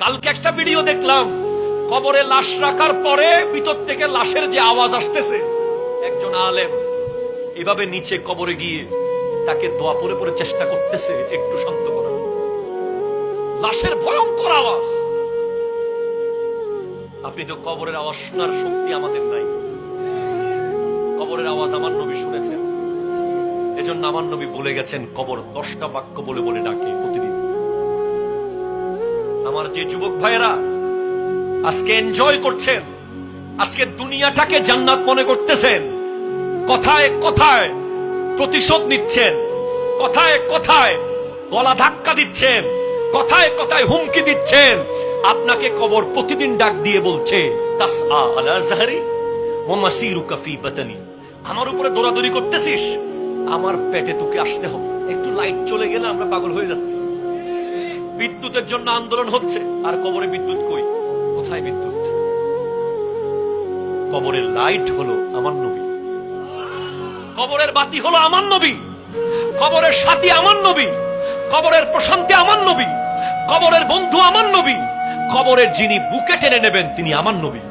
কালকে একটা ভিডিও দেখলাম, কবরে লাশ রাখার পরে ভিতর থেকে লাশের যে আওয়াজ আসতেছে, একজন আলেম এভাবে নিচে কবরে গিয়ে তাকে দোয়া পরে পরে চেষ্টা করতেছে একটু শান্ত করার। লাশের ভয়ঙ্কর আওয়াজ। আপনি তো কবরের আওয়াজ শোনার শক্তি আমাদের নাই। কবরের আওয়াজ আমার নবী শুনেছেন, এজন্য আমার নবী বলে গেছেন কবর 10টা বাক্য বলে বলে ডাকে প্রতিদিন। আমার যে যুবক ভাইয়েরা আজকে এনজয় করছেন, আজকে দুনিয়াটাকে জান্নাত মনে করতেছেন, কথায় কথায় প্রতিশোধ নিচ্ছেন, কথায় কথায় গলা ধাক্কা দিচ্ছেন, কথায় কথায় হুমকি দিচ্ছেন, আপনাকে কবর প্রতিদিন ডাক দিয়ে বলছে তাসআ আলা যাহরি ওয়া মাসিরুকা ফি বাতানি। আমার উপরে দৌড়াদৌড়ি করতেছিস, আমার পেটে তোকে আসতে হবে। একটু লাইট চলে গেলে আমরা পাগল হয়ে যাচ্ছি। বিদ্যুতের জন্য আন্দোলন হচ্ছে, আর কবরে বিদ্যুৎ কই? কোথায় বিদ্যুৎ? কবরের লাইট হলো আমার নবী, কবরের বাতি হলো আমার নবী, কবরের সাথী আমার নবী, কবরের প্রশান্তি আমার নবী, কবরের বন্ধু আমার নবী, কবরের যিনি বুকে টেনে নেবেন তিনি আমার নবী।